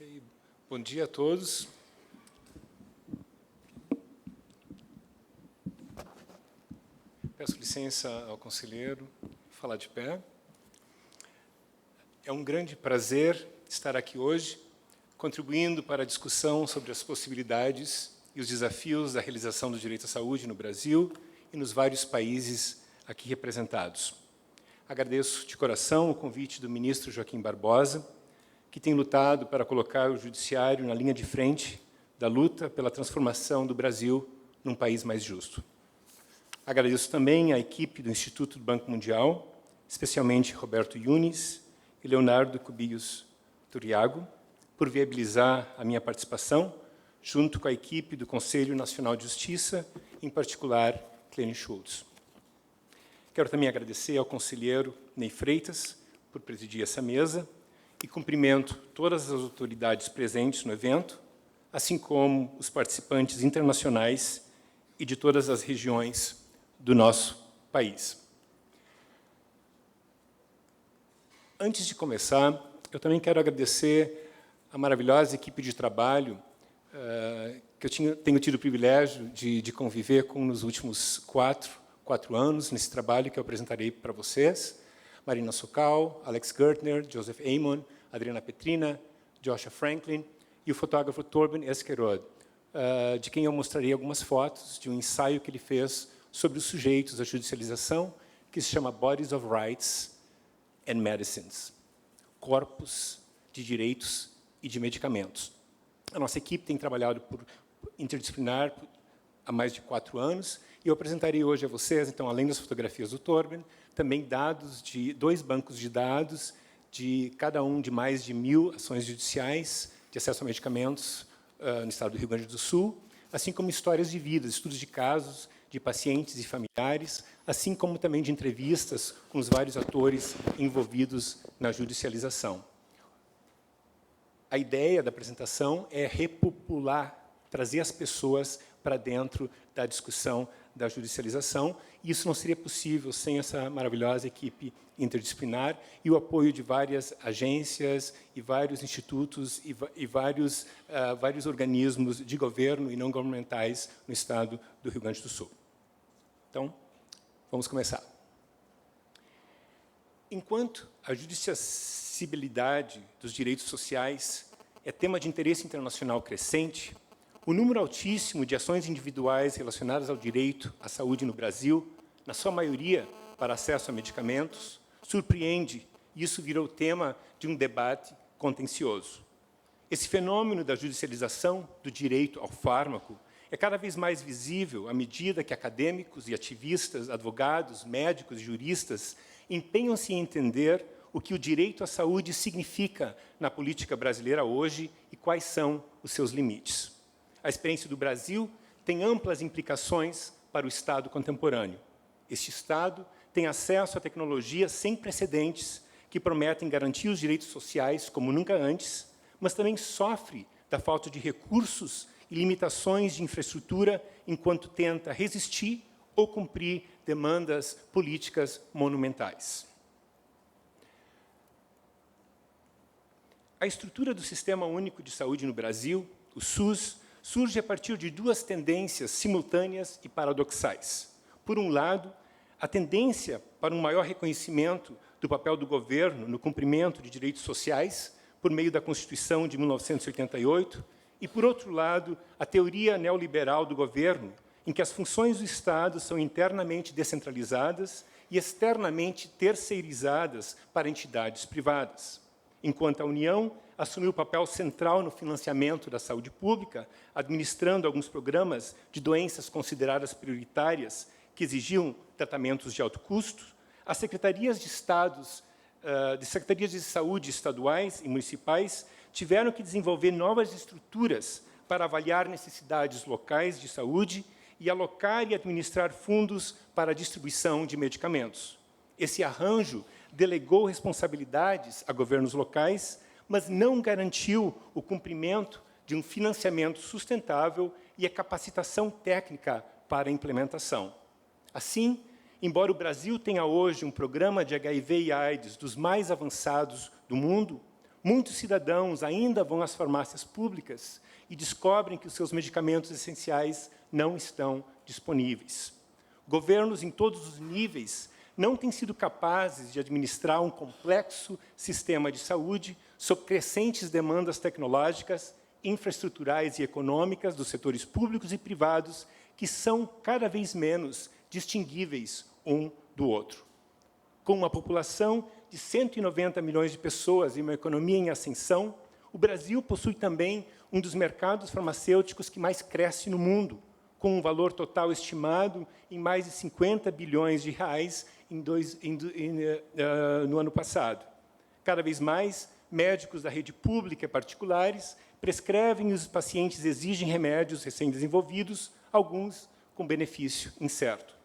Ok. Bom dia a todos. Peço licença ao conselheiro falar de pé. É um grande prazer estar aqui hoje, contribuindo para a discussão sobre as possibilidades e os desafios da realização do direito à saúde no Brasil e nos vários países aqui representados. Agradeço de coração o convite do ministro Joaquim Barbosa, que tem lutado para colocar o judiciário na linha de frente da luta pela transformação do Brasil num país mais justo. Agradeço também à equipe do Instituto do Banco Mundial, especialmente Roberto Yunis e Leonardo Cubillos Turiago, por viabilizar a minha participação, junto com a equipe do Conselho Nacional de Justiça, em particular, Clene Schultz. Quero também agradecer ao conselheiro Ney Freitas por presidir essa mesa e cumprimento todas as autoridades presentes no evento, assim como os participantes internacionais e de todas as regiões do nosso país. Antes de começar, eu também quero agradecer a maravilhosa equipe de trabalho que eu tenho tido o privilégio de conviver com nos últimos quatro anos, nesse trabalho que eu apresentarei para vocês. Marina Sokal, Alex Gertner, Joseph Amon, Adriana Petrina, Joshua Franklin e o fotógrafo Torben Eskerod, de quem eu mostrarei algumas fotos de um ensaio que ele fez sobre os sujeitos da judicialização, que se chama Bodies of Rights and Medicines, corpos de direitos e de medicamentos. A nossa equipe tem trabalhado por interdisciplinar há mais de 4 anos, e eu apresentarei hoje a vocês, então, além das fotografias do Torben, também dados de 2 bancos de dados, de cada um de mais de 1.000 ações judiciais de acesso a medicamentos no estado do Rio Grande do Sul, assim como histórias de vida, estudos de casos de pacientes e familiares, assim como também de entrevistas com os vários atores envolvidos na judicialização. A ideia da apresentação é repopular, trazer as pessoas para dentro da discussão da judicialização, e isso não seria possível sem essa maravilhosa equipe interdisciplinar e o apoio de várias agências e vários institutos e vários organismos de governo e não governamentais no estado do Rio Grande do Sul. Então, vamos começar. Enquanto a judiciabilidade dos direitos sociais é tema de interesse internacional crescente, o número altíssimo de ações individuais relacionadas ao direito à saúde no Brasil, na sua maioria para acesso a medicamentos, surpreende, e isso virou tema de um debate contencioso. Esse fenômeno da judicialização do direito ao fármaco é cada vez mais visível à medida que acadêmicos e ativistas, advogados, médicos e juristas empenham-se em entender o que o direito à saúde significa na política brasileira hoje e quais são os seus limites. A experiência do Brasil tem amplas implicações para o Estado contemporâneo. Este Estado tem acesso a tecnologias sem precedentes que prometem garantir os direitos sociais como nunca antes, mas também sofre da falta de recursos e limitações de infraestrutura enquanto tenta resistir ou cumprir demandas políticas monumentais. A estrutura do Sistema Único de Saúde no Brasil, o SUS, surge a partir de 2 tendências simultâneas e paradoxais. Por um lado, a tendência para um maior reconhecimento do papel do governo no cumprimento de direitos sociais, por meio da Constituição de 1988, e, por outro lado, a teoria neoliberal do governo, em que as funções do Estado são internamente descentralizadas e externamente terceirizadas para entidades privadas, enquanto a União assumiu o papel central no financiamento da saúde pública, administrando alguns programas de doenças consideradas prioritárias que exigiam tratamentos de alto custo, as secretarias de saúde estaduais e municipais tiveram que desenvolver novas estruturas para avaliar necessidades locais de saúde e alocar e administrar fundos para a distribuição de medicamentos. Esse arranjo delegou responsabilidades a governos locais, mas não garantiu o cumprimento de um financiamento sustentável e a capacitação técnica para a implementação. Assim, embora o Brasil tenha hoje um programa de HIV e AIDS dos mais avançados do mundo, Muitos cidadãos ainda vão às farmácias públicas e descobrem que os seus medicamentos essenciais não estão disponíveis. Governos em todos os níveis não têm sido capazes de administrar um complexo sistema de saúde sob crescentes demandas tecnológicas, infraestruturais e econômicas dos setores públicos e privados, que são cada vez menos distinguíveis um do outro. Com uma população de 190 milhões de pessoas e uma economia em ascensão, o Brasil possui também um dos mercados farmacêuticos que mais cresce no mundo, com um valor total estimado em mais de 50 bilhões de reais no ano passado. Cada vez mais, médicos da rede pública e particulares prescrevem e os pacientes exigem remédios recém-desenvolvidos, alguns com benefício incerto.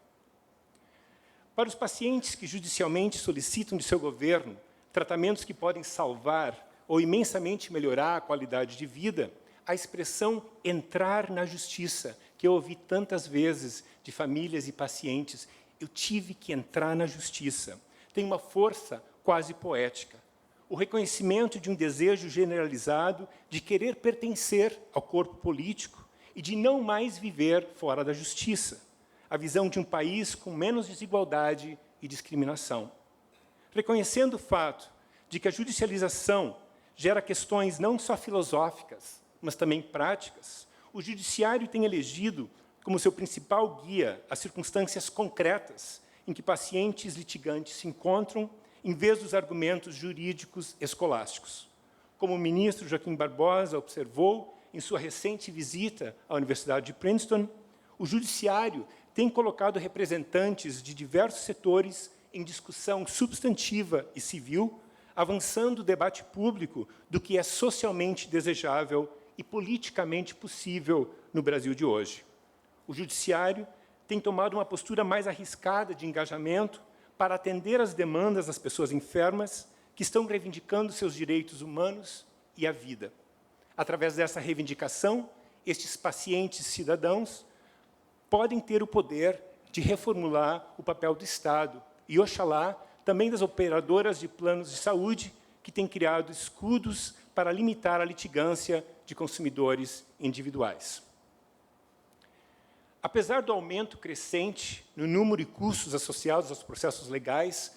Para os pacientes que judicialmente solicitam de seu governo tratamentos que podem salvar ou imensamente melhorar a qualidade de vida, a expressão entrar na justiça, que eu ouvi tantas vezes de famílias e pacientes, eu tive que entrar na justiça, tem uma força quase poética. O reconhecimento de um desejo generalizado de querer pertencer ao corpo político e de não mais viver fora da justiça. A visão de um país com menos desigualdade e discriminação. Reconhecendo o fato de que a judicialização gera questões não só filosóficas, mas também práticas, o Judiciário tem elegido como seu principal guia as circunstâncias concretas em que pacientes litigantes se encontram, em vez dos argumentos jurídicos escolásticos. Como o ministro Joaquim Barbosa observou em sua recente visita à Universidade de Princeton, o Judiciário tem colocado representantes de diversos setores em discussão substantiva e civil, avançando o debate público do que é socialmente desejável e politicamente possível no Brasil de hoje. O Judiciário tem tomado uma postura mais arriscada de engajamento para atender às demandas das pessoas enfermas que estão reivindicando seus direitos humanos e a vida. Através dessa reivindicação, estes pacientes cidadãos podem ter o poder de reformular o papel do Estado e, oxalá, também das operadoras de planos de saúde que têm criado escudos para limitar a litigância de consumidores individuais. Apesar do aumento crescente no número e custos associados aos processos legais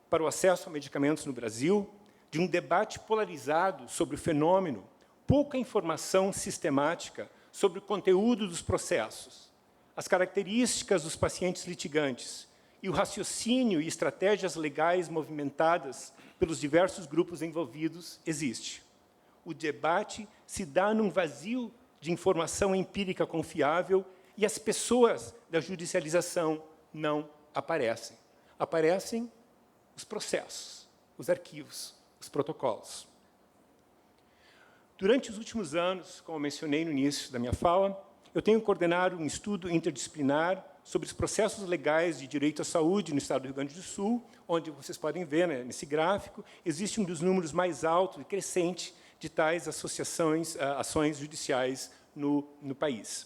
para o acesso a medicamentos no Brasil, de um debate polarizado sobre o fenômeno, pouca informação sistemática sobre o conteúdo dos processos, as características dos pacientes litigantes e o raciocínio e estratégias legais movimentadas pelos diversos grupos envolvidos existe. O debate se dá num vazio de informação empírica confiável e as pessoas da judicialização não aparecem. Aparecem os processos, os arquivos, os protocolos. Durante os últimos anos, como mencionei no início da minha fala, eu tenho coordenado um estudo interdisciplinar sobre os processos legais de direito à saúde no estado do Rio Grande do Sul, onde vocês podem ver, né, nesse gráfico, existe um dos números mais altos e crescente de tais ações judiciais no país.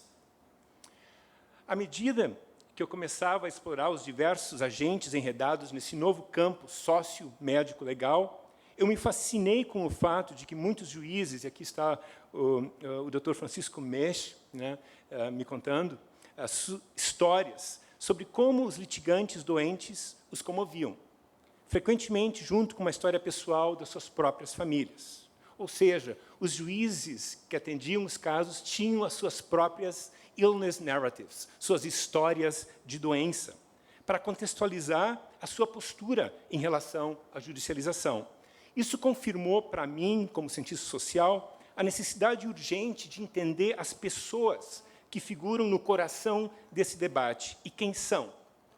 À medida que eu começava a explorar os diversos agentes enredados nesse novo campo sócio-médico-legal, eu me fascinei com o fato de que muitos juízes, e aqui está o Dr. Francisco Mech, né, me contando, histórias sobre como os litigantes doentes os comoviam, frequentemente junto com uma história pessoal das suas próprias famílias. Ou seja, os juízes que atendiam os casos tinham as suas próprias illness narratives, suas histórias de doença, para contextualizar a sua postura em relação à judicialização. Isso confirmou para mim, como cientista social, a necessidade urgente de entender as pessoas que figuram no coração desse debate e quem são,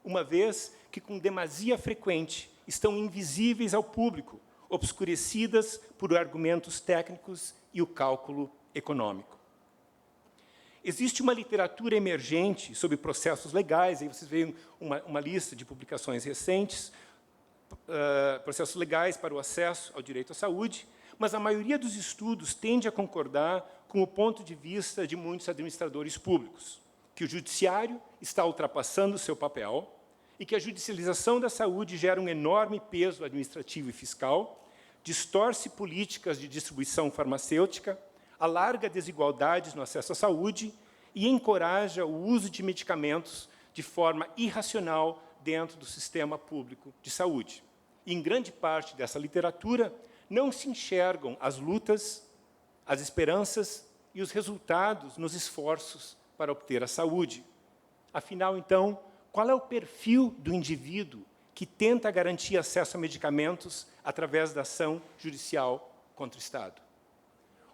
uma vez que, com demasia frequente, estão invisíveis ao público, obscurecidas por argumentos técnicos e o cálculo econômico. Existe uma literatura emergente sobre processos legais, aí vocês veem uma lista de publicações recentes, processos legais para o acesso ao direito à saúde, mas a maioria dos estudos tende a concordar com o ponto de vista de muitos administradores públicos, que o judiciário está ultrapassando o seu papel e que a judicialização da saúde gera um enorme peso administrativo e fiscal, distorce políticas de distribuição farmacêutica, alarga desigualdades no acesso à saúde e encoraja o uso de medicamentos de forma irracional dentro do sistema público de saúde. E, em grande parte dessa literatura, não se enxergam as lutas, as esperanças e os resultados nos esforços para obter a saúde. Afinal, então, qual é o perfil do indivíduo que tenta garantir acesso a medicamentos através da ação judicial contra o Estado?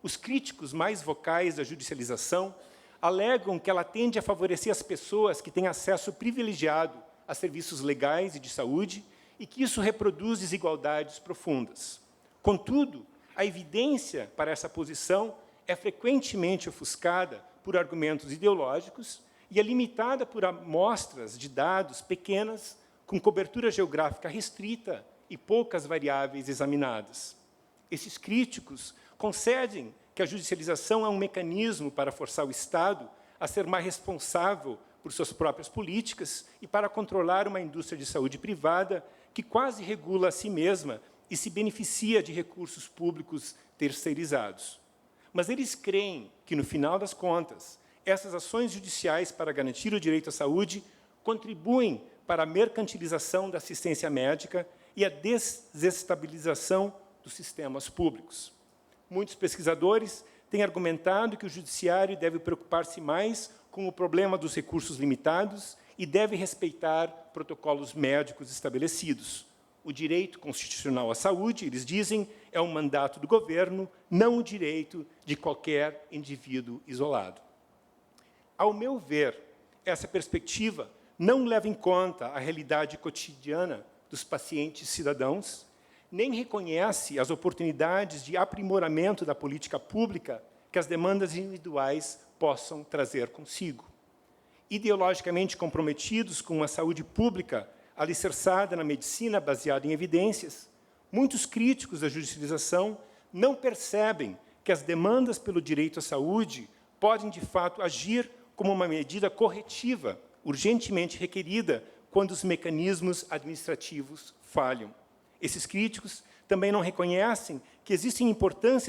Os críticos mais vocais da judicialização alegam que ela tende a favorecer as pessoas que têm acesso privilegiado a serviços legais e de saúde e que isso reproduz desigualdades profundas. Contudo, a evidência para essa posição é frequentemente ofuscada por argumentos ideológicos e é limitada por amostras de dados pequenas, com cobertura geográfica restrita e poucas variáveis examinadas. Esses críticos concedem que a judicialização é um mecanismo para forçar o Estado a ser mais responsável por suas próprias políticas e para controlar uma indústria de saúde privada que quase regula a si mesma e se beneficia de recursos públicos terceirizados. Mas eles creem que, no final das contas, essas ações judiciais para garantir o direito à saúde contribuem para a mercantilização da assistência médica e a desestabilização dos sistemas públicos. Muitos pesquisadores têm argumentado que o judiciário deve preocupar-se mais com o problema dos recursos limitados e deve respeitar protocolos médicos estabelecidos. O direito constitucional à saúde, eles dizem, é um mandato do governo, não o direito de qualquer indivíduo isolado. Ao meu ver, essa perspectiva não leva em conta a realidade cotidiana dos pacientes cidadãos, nem reconhece as oportunidades de aprimoramento da política pública que as demandas individuais possam trazer consigo. Ideologicamente comprometidos com uma saúde pública alicerçada na medicina baseada em evidências, muitos críticos da judicialização não percebem que as demandas pelo direito à saúde podem, de fato, agir como uma medida corretiva, urgentemente requerida, quando os mecanismos administrativos falham. Esses críticos também não reconhecem que existem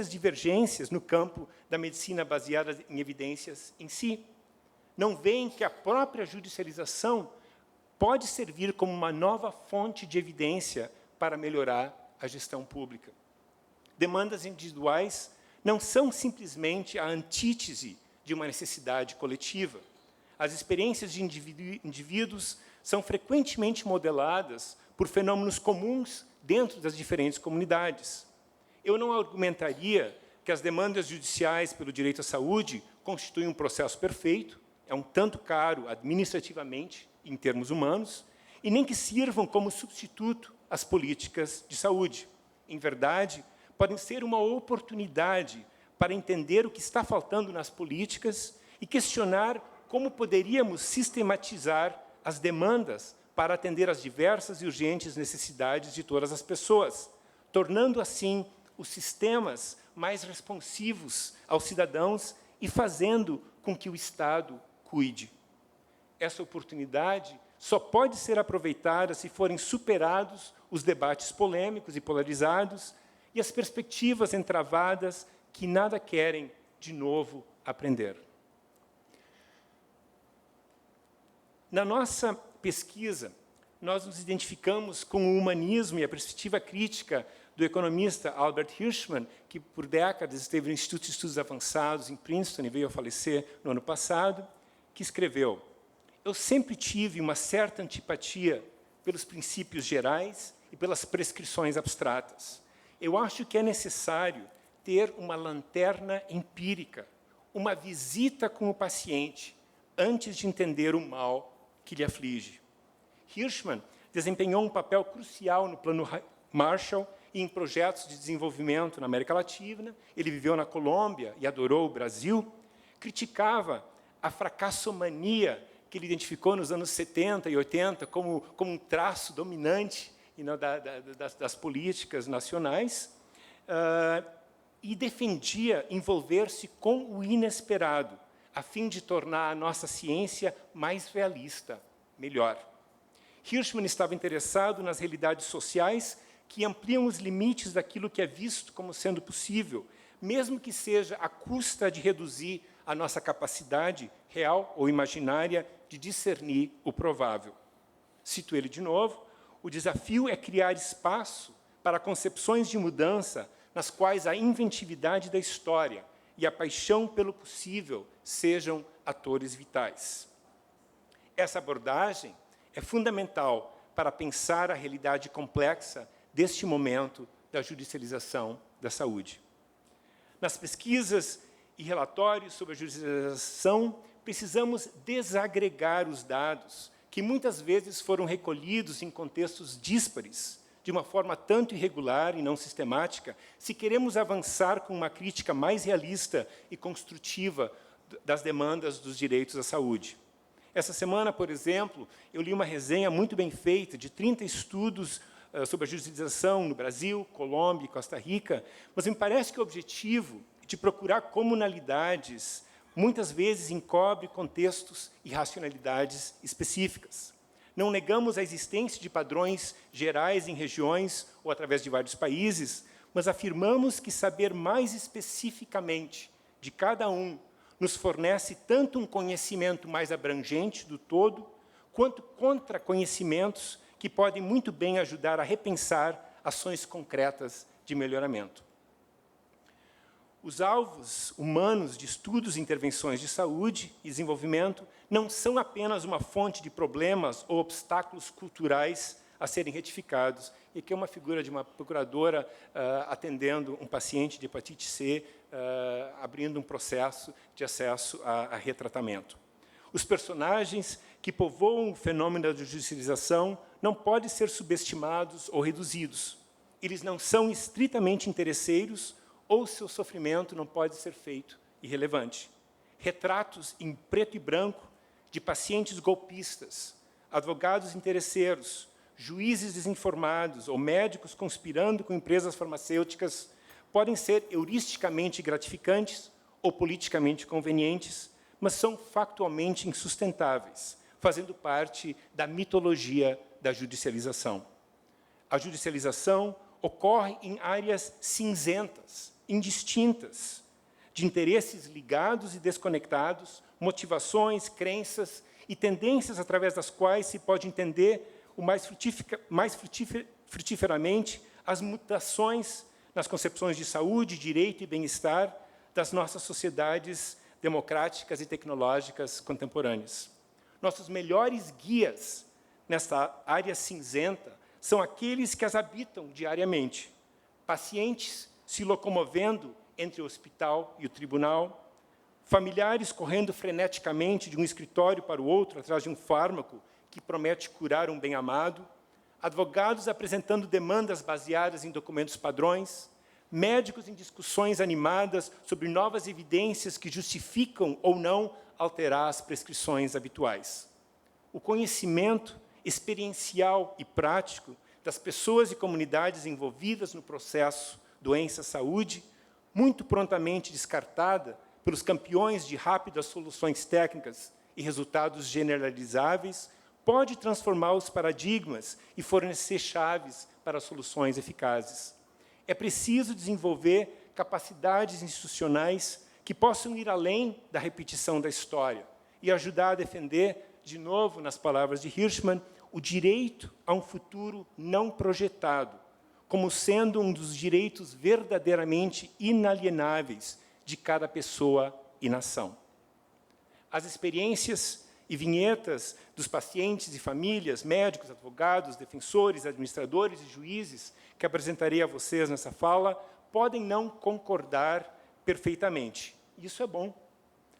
divergências no campo da medicina baseada em evidências em si. Não veem que a própria judicialização pode servir como uma nova fonte de evidência para melhorar a gestão pública. Demandas individuais não são simplesmente a antítese de uma necessidade coletiva. As experiências de indivíduos são frequentemente modeladas por fenômenos comuns dentro das diferentes comunidades. Eu não argumentaria que as demandas judiciais pelo direito à saúde constituem um processo perfeito, é um tanto caro administrativamente, em termos humanos, e nem que sirvam como substituto às políticas de saúde. Em verdade, podem ser uma oportunidade para entender o que está faltando nas políticas e questionar como poderíamos sistematizar as demandas para atender às diversas e urgentes necessidades de todas as pessoas, tornando, assim, os sistemas mais responsivos aos cidadãos e fazendo com que o Estado cuide. Essa oportunidade só pode ser aproveitada se forem superados os debates polêmicos e polarizados e as perspectivas entravadas que nada querem, de novo, aprender. Na nossa pesquisa, nós nos identificamos com o humanismo e a perspectiva crítica do economista Albert Hirschman, que por décadas esteve no Instituto de Estudos Avançados em Princeton e veio a falecer no ano passado, que escreveu: eu sempre tive uma certa antipatia pelos princípios gerais e pelas prescrições abstratas. Eu acho que é necessário ter uma lanterna empírica, uma visita com o paciente, antes de entender o mal que lhe aflige. Hirschman desempenhou um papel crucial no Plano Marshall e em projetos de desenvolvimento na América Latina. Ele viveu na Colômbia e adorou o Brasil. Criticava a fracassomania que ele identificou nos anos 70 e 80 como um traço dominante das políticas nacionais, e defendia envolver-se com o inesperado, a fim de tornar a nossa ciência mais realista, melhor. Hirschman estava interessado nas realidades sociais que ampliam os limites daquilo que é visto como sendo possível, mesmo que seja à custa de reduzir a nossa capacidade, real ou imaginária, de discernir o provável. Cito ele de novo: o desafio é criar espaço para concepções de mudança nas quais a inventividade da história e a paixão pelo possível sejam atores vitais. Essa abordagem é fundamental para pensar a realidade complexa deste momento da judicialização da saúde. Nas pesquisas e relatórios sobre a judicialização, precisamos desagregar os dados, que muitas vezes foram recolhidos em contextos díspares, de uma forma tanto irregular e não sistemática, se queremos avançar com uma crítica mais realista e construtiva das demandas dos direitos à saúde. Essa semana, por exemplo, eu li uma resenha muito bem feita de 30 estudos sobre a judicialização no Brasil, Colômbia e Costa Rica, mas me parece que o objetivo de procurar comunalidades muitas vezes encobre contextos e racionalidades específicas. Não negamos a existência de padrões gerais em regiões ou através de vários países, mas afirmamos que saber mais especificamente de cada um nos fornece tanto um conhecimento mais abrangente do todo, quanto contra-conhecimentos que podem muito bem ajudar a repensar ações concretas de melhoramento. Os alvos humanos de estudos e intervenções de saúde e desenvolvimento não são apenas uma fonte de problemas ou obstáculos culturais a serem retificados. E aqui é uma figura de uma procuradora atendendo um paciente de hepatite C, abrindo um processo de acesso a retratamento. Os personagens que povoam o fenômeno da judicialização não podem ser subestimados ou reduzidos. Eles não são estritamente interesseiros ou seu sofrimento não pode ser feito irrelevante. Retratos em preto e branco de pacientes golpistas, advogados interesseiros, juízes desinformados ou médicos conspirando com empresas farmacêuticas podem ser heuristicamente gratificantes ou politicamente convenientes, mas são factualmente insustentáveis, fazendo parte da mitologia da judicialização. A judicialização ocorre em áreas cinzentas, indistintas, de interesses ligados e desconectados, motivações, crenças e tendências através das quais se pode entender o mais frutiferamente as mutações nas concepções de saúde, direito e bem-estar das nossas sociedades democráticas e tecnológicas contemporâneas. Nossos melhores guias nesta área cinzenta são aqueles que as habitam diariamente. Pacientes se locomovendo entre o hospital e o tribunal, familiares correndo freneticamente de um escritório para o outro atrás de um fármaco que promete curar um bem-amado, advogados apresentando demandas baseadas em documentos padrões, médicos em discussões animadas sobre novas evidências que justificam ou não alterar as prescrições habituais. O conhecimento experiencial e prático das pessoas e comunidades envolvidas no processo doença-saúde, muito prontamente descartada pelos campeões de rápidas soluções técnicas e resultados generalizáveis, pode transformar os paradigmas e fornecer chaves para soluções eficazes. É preciso desenvolver capacidades institucionais que possam ir além da repetição da história e ajudar a defender, de novo, nas palavras de Hirschman, o direito a um futuro não projetado, como sendo um dos direitos verdadeiramente inalienáveis de cada pessoa e nação. As experiências e vinhetas dos pacientes e famílias, médicos, advogados, defensores, administradores e juízes que apresentarei a vocês nessa fala, podem não concordar perfeitamente. Isso é bom.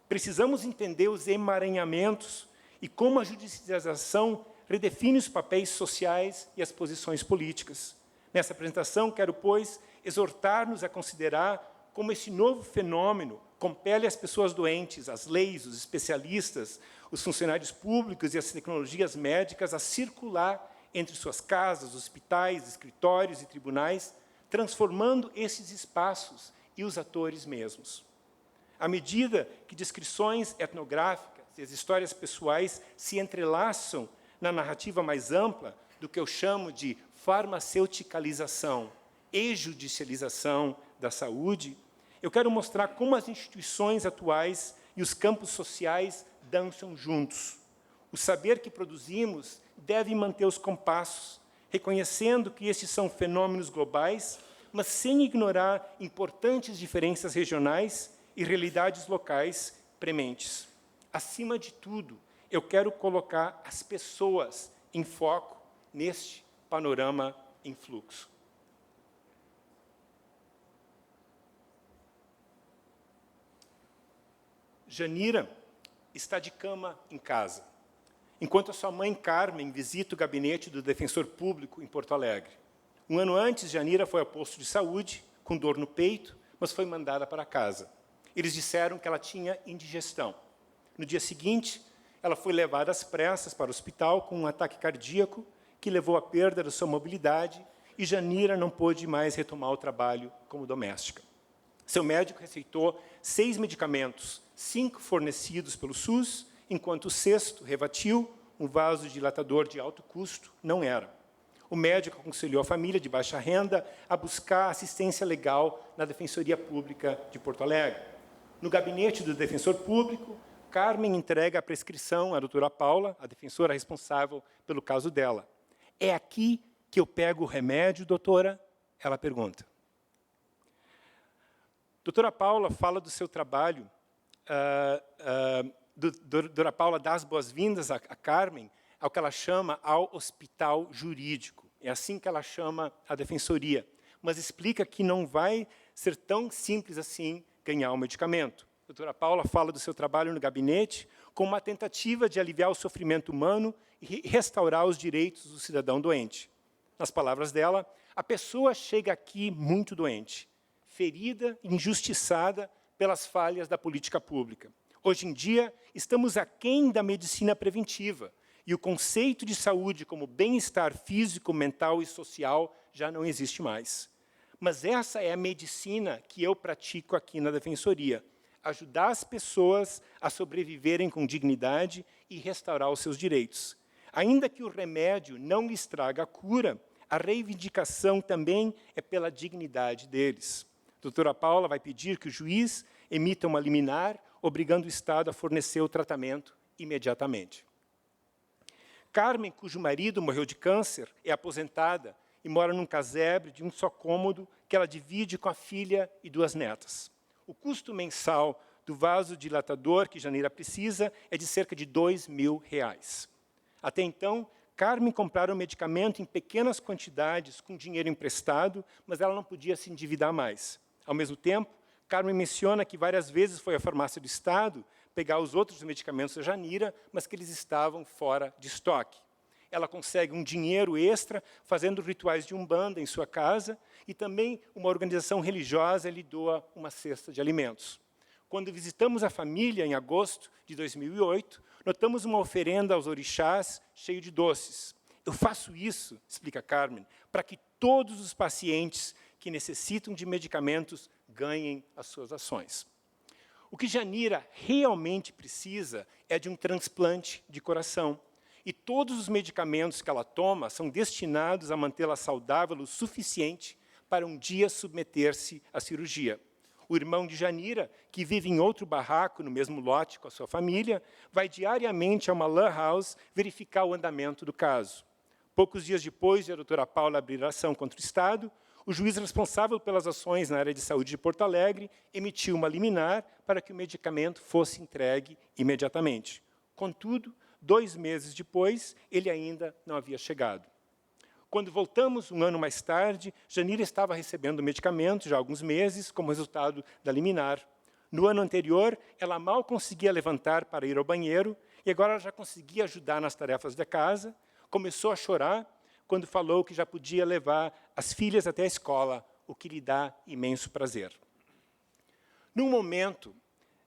Precisamos entender os emaranhamentos e como a judicialização redefine os papéis sociais e as posições políticas. Nessa apresentação, quero, pois, exortar-nos a considerar como esse novo fenômeno compele as pessoas doentes, as leis, os especialistas, os funcionários públicos e as tecnologias médicas a circular entre suas casas, hospitais, escritórios e tribunais, transformando esses espaços e os atores mesmos. À medida que descrições etnográficas e as histórias pessoais se entrelaçam na narrativa mais ampla do que eu chamo de farmaceuticalização e judicialização da saúde, eu quero mostrar como as instituições atuais e os campos sociais dançam juntos. O saber que produzimos deve manter os compassos, reconhecendo que estes são fenômenos globais, mas sem ignorar importantes diferenças regionais e realidades locais prementes. Acima de tudo, eu quero colocar as pessoas em foco neste panorama em fluxo. Janira está de cama em casa, enquanto a sua mãe, Carmen, visita o gabinete do defensor público em Porto Alegre. Um ano antes, Janira foi ao posto de saúde, com dor no peito, mas foi mandada para casa. Eles disseram que ela tinha indigestão. No dia seguinte, ela foi levada às pressas para o hospital com um ataque cardíaco que levou à perda da sua mobilidade e Janira não pôde mais retomar o trabalho como doméstica. Seu médico receitou 6 medicamentos, 5 fornecidos pelo SUS, enquanto o sexto, Revatil, um vasodilatador de alto custo, não era. O médico aconselhou a família de baixa renda a buscar assistência legal na Defensoria Pública de Porto Alegre. No gabinete do defensor público, Carmen entrega a prescrição à doutora Paula, a defensora responsável pelo caso dela. É aqui que eu pego o remédio, doutora? Ela pergunta. Doutora Paula fala do seu trabalho, doutora Paula dá as boas-vindas a Carmen ao que ela chama ao hospital jurídico. É assim que ela chama a defensoria, mas explica que não vai ser tão simples assim ganhar o medicamento. A doutora Paula fala do seu trabalho no gabinete como uma tentativa de aliviar o sofrimento humano e restaurar os direitos do cidadão doente. Nas palavras dela, a pessoa chega aqui muito doente, ferida e injustiçada pelas falhas da política pública. Hoje em dia, estamos aquém da medicina preventiva, e o conceito de saúde como bem-estar físico, mental e social já não existe mais. Mas essa é a medicina que eu pratico aqui na Defensoria, ajudar as pessoas a sobreviverem com dignidade e restaurar os seus direitos. Ainda que o remédio não lhes traga a cura, a reivindicação também é pela dignidade deles. A doutora Paula vai pedir que o juiz emita uma liminar, obrigando o Estado a fornecer o tratamento imediatamente. Carmen, cujo marido morreu de câncer, é aposentada e mora num casebre de um só cômodo que ela divide com a filha e 2 netas. O custo mensal do vasodilatador que Janira precisa é de cerca de R$2.000. Até então, Carmen comprara o medicamento em pequenas quantidades com dinheiro emprestado, mas ela não podia se endividar mais. Ao mesmo tempo, Carmen menciona que várias vezes foi à farmácia do Estado pegar os outros medicamentos da Janira, mas que eles estavam fora de estoque. Ela consegue um dinheiro extra fazendo rituais de umbanda em sua casa e também uma organização religiosa lhe doa uma cesta de alimentos. Quando visitamos a família em agosto de 2008, notamos uma oferenda aos orixás cheio de doces. Eu faço isso, explica Carmen, para que todos os pacientes que necessitam de medicamentos ganhem as suas ações. O que Janira realmente precisa é de um transplante de coração. E todos os medicamentos que ela toma são destinados a mantê-la saudável o suficiente para um dia submeter-se à cirurgia. O irmão de Janira, que vive em outro barraco no mesmo lote com a sua família, vai diariamente a uma lan house verificar o andamento do caso. Poucos dias depois de a doutora Paula abrir a ação contra o Estado, o juiz responsável pelas ações na área de saúde de Porto Alegre emitiu uma liminar para que o medicamento fosse entregue imediatamente. Contudo, 2 meses depois, ele ainda não havia chegado. Quando voltamos, um ano mais tarde, Janira estava recebendo o medicamento já há alguns meses, como resultado da liminar. No ano anterior, ela mal conseguia levantar para ir ao banheiro, e agora ela já conseguia ajudar nas tarefas da casa, começou a chorar quando falou que já podia levar as filhas até a escola, o que lhe dá imenso prazer. Num momento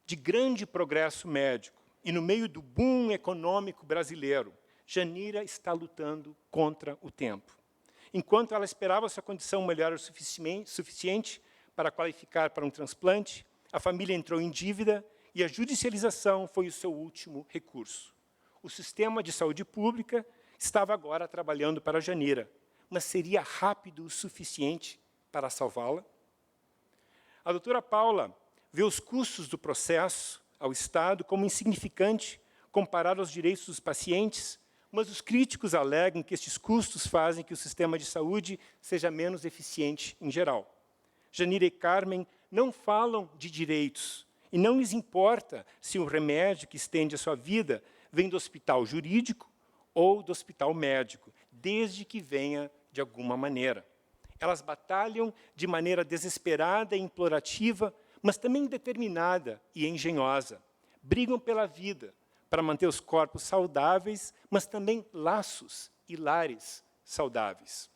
de grande progresso médico e no meio do boom econômico brasileiro, Janira está lutando contra o tempo. Enquanto ela esperava sua condição melhorar o suficiente para qualificar para um transplante, a família entrou em dívida e a judicialização foi o seu último recurso. O sistema de saúde pública estava agora trabalhando para Janira, mas seria rápido o suficiente para salvá-la? A doutora Paula vê os custos do processo ao Estado como insignificante comparado aos direitos dos pacientes, mas os críticos alegam que estes custos fazem que o sistema de saúde seja menos eficiente em geral. Janira e Carmen não falam de direitos e não lhes importa se o remédio que estende a sua vida vem do hospital jurídico ou do hospital médico, desde que venha de alguma maneira. Elas batalham de maneira desesperada e implorativa, mas também determinada e engenhosa. Brigam pela vida, para manter os corpos saudáveis, mas também laços e lares saudáveis.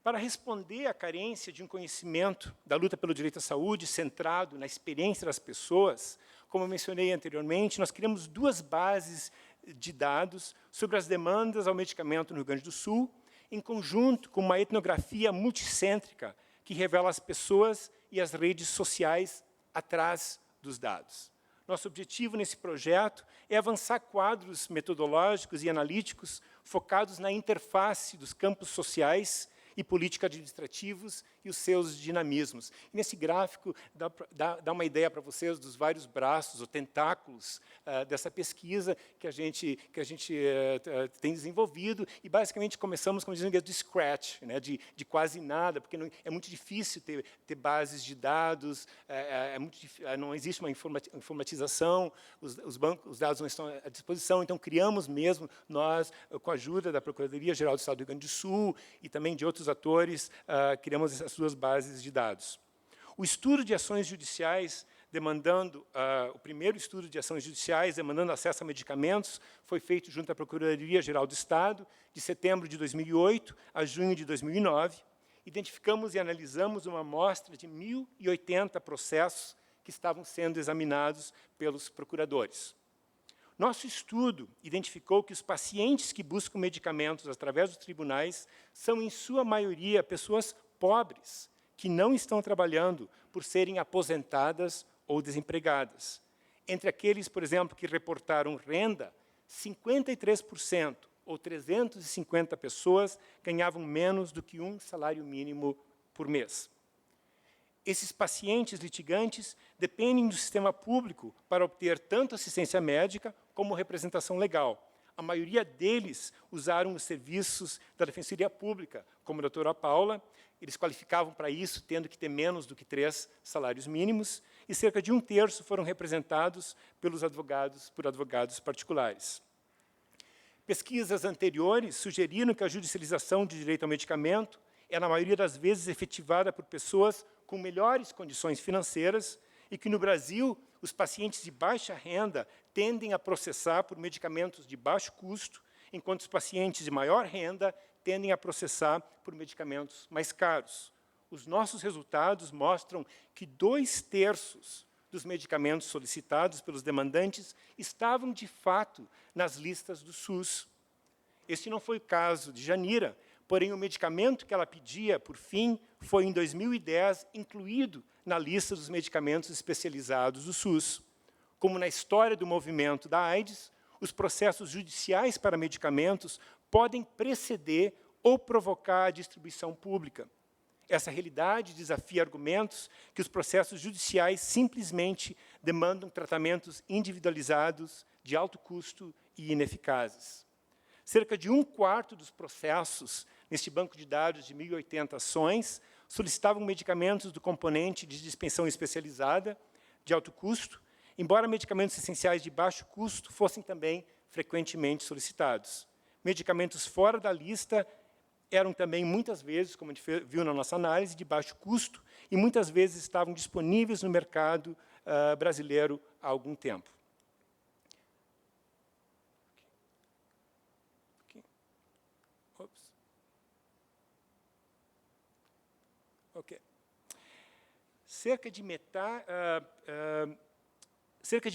Para responder à carência de um conhecimento da luta pelo direito à saúde centrado na experiência das pessoas, como eu mencionei anteriormente, nós criamos duas bases de dados sobre as demandas ao medicamento no Rio Grande do Sul, em conjunto com uma etnografia multicêntrica que revela as pessoas e as redes sociais atrás dos dados. Nosso objetivo nesse projeto é avançar quadros metodológicos e analíticos focados na interface dos campos sociais e político-administrativos e os seus dinamismos. E nesse gráfico dá uma ideia para vocês dos vários braços ou tentáculos dessa pesquisa que a gente tem desenvolvido e basicamente começamos, como dizem, do scratch, né, de quase nada, porque é muito difícil ter bases de dados, não existe uma informatização, os dados não estão à disposição, então criamos mesmo, nós, com a ajuda da Procuradoria-Geral do Estado do Rio Grande do Sul e também de outros atores, criamos essas duas bases de dados. O estudo de ações judiciais demandando, o primeiro estudo de ações judiciais demandando acesso a medicamentos foi feito junto à Procuradoria-Geral do Estado, de setembro de 2008 a junho de 2009. Identificamos e analisamos uma amostra de 1.080 processos que estavam sendo examinados pelos procuradores. Nosso estudo identificou que os pacientes que buscam medicamentos através dos tribunais são, em sua maioria, pessoas pobres, que não estão trabalhando por serem aposentadas ou desempregadas. Entre aqueles, por exemplo, que reportaram renda, 53%, ou 350 pessoas, ganhavam menos do que um salário mínimo por mês. Esses pacientes litigantes dependem do sistema público para obter tanto assistência médica como representação legal. A maioria deles usaram os serviços da Defensoria Pública, como a doutora Paula. Eles qualificavam para isso, tendo que ter menos do que 3 salários mínimos, e cerca de 1/3 foram representados por advogados particulares. Pesquisas anteriores sugeriram que a judicialização de direito ao medicamento é, na maioria das vezes, efetivada por pessoas com melhores condições financeiras e que, no Brasil, os pacientes de baixa renda tendem a processar por medicamentos de baixo custo, enquanto os pacientes de maior renda tendem a processar por medicamentos mais caros. Os nossos resultados mostram que 2/3 dos medicamentos solicitados pelos demandantes estavam, de fato, nas listas do SUS. Este não foi o caso de Janira, porém, o medicamento que ela pedia, por fim, foi, em 2010, incluído na lista dos medicamentos especializados do SUS. Como na história do movimento da AIDS, os processos judiciais para medicamentos podem preceder ou provocar a distribuição pública. Essa realidade desafia argumentos que os processos judiciais simplesmente demandam tratamentos individualizados, de alto custo e ineficazes. Cerca de 1/4 dos processos neste banco de dados de 1.080 ações solicitavam medicamentos do componente de dispensão especializada, de alto custo, embora medicamentos essenciais de baixo custo fossem também frequentemente solicitados. Medicamentos fora da lista eram também, muitas vezes, como a gente viu na nossa análise, de baixo custo e muitas vezes estavam disponíveis no mercado brasileiro há algum tempo. Ops. Ok. Cerca de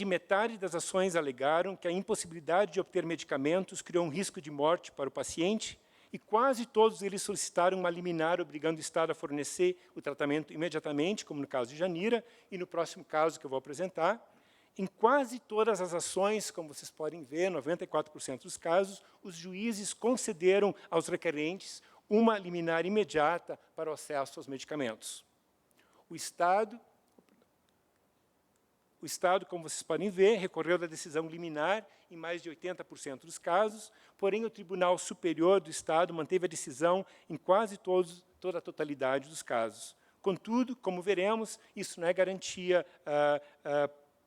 metade das ações alegaram que a impossibilidade de obter medicamentos criou um risco de morte para o paciente e quase todos eles solicitaram uma liminar obrigando o Estado a fornecer o tratamento imediatamente, como no caso de Janira, e no próximo caso que eu vou apresentar. Em quase todas as ações, como vocês podem ver, 94% dos casos, os juízes concederam aos requerentes uma liminar imediata para o acesso aos medicamentos. O Estado, como vocês podem ver, recorreu da decisão liminar em mais de 80% dos casos, porém o Tribunal Superior do Estado manteve a decisão em quase toda a totalidade dos casos. Contudo, como veremos, isso não é garantia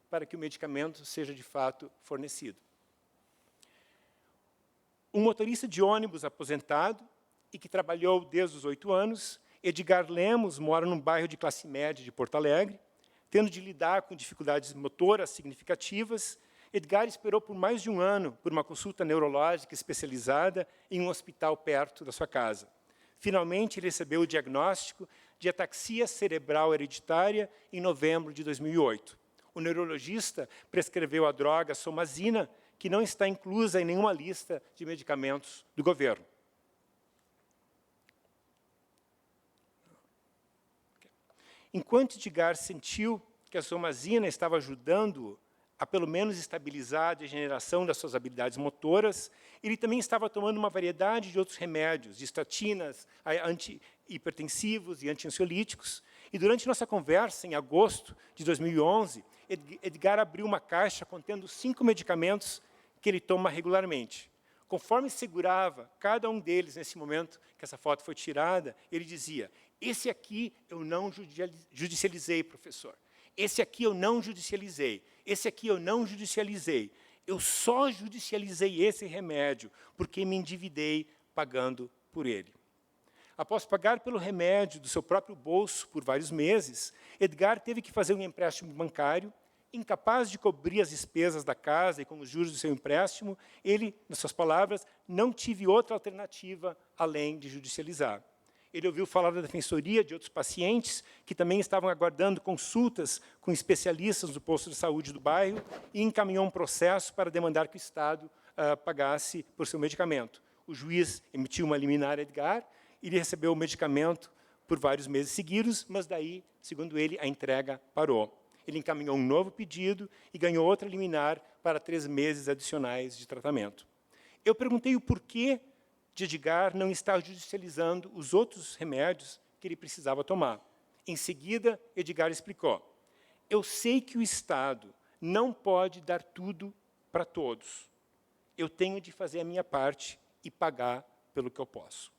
para que o medicamento seja, de fato, fornecido. Um motorista de ônibus aposentado e que trabalhou desde os 8 anos, Edgar Lemos, mora num bairro de classe média de Porto Alegre. Tendo de lidar com dificuldades motoras significativas, Edgar esperou por mais de 1 ano por uma consulta neurológica especializada em um hospital perto da sua casa. Finalmente, ele recebeu o diagnóstico de ataxia cerebral hereditária em novembro de 2008. O neurologista prescreveu a droga somazina, que não está inclusa em nenhuma lista de medicamentos do governo. Enquanto Edgar sentiu que a somazina estava ajudando-o a, pelo menos, estabilizar a degeneração das suas habilidades motoras, ele também estava tomando uma variedade de outros remédios, de estatinas, antihipertensivos e anti-ansiolíticos. E, durante nossa conversa, em agosto de 2011, Edgar abriu uma caixa contendo 5 medicamentos que ele toma regularmente. Conforme segurava cada um deles, nesse momento que essa foto foi tirada, ele dizia: esse aqui eu não judicializei, professor. Esse aqui eu não judicializei. Esse aqui eu não judicializei. Eu só judicializei esse remédio porque me endividei pagando por ele. Após pagar pelo remédio do seu próprio bolso por vários meses, Edgar teve que fazer um empréstimo bancário. Incapaz de cobrir as despesas da casa e com os juros do seu empréstimo, ele, nas suas palavras, não tive outra alternativa além de judicializar. Ele ouviu falar da defensoria de outros pacientes que também estavam aguardando consultas com especialistas do posto de saúde do bairro e encaminhou um processo para demandar que o Estado pagasse por seu medicamento. O juiz emitiu uma liminar a Edgar e ele recebeu o medicamento por vários meses seguidos, mas daí, segundo ele, a entrega parou. Ele encaminhou um novo pedido e ganhou outra liminar para 3 meses adicionais de tratamento. Eu perguntei o porquê de Edgar não estar judicializando os outros remédios que ele precisava tomar. Em seguida, Edgar explicou: eu sei que o Estado não pode dar tudo para todos. Eu tenho de fazer a minha parte e pagar pelo que eu posso.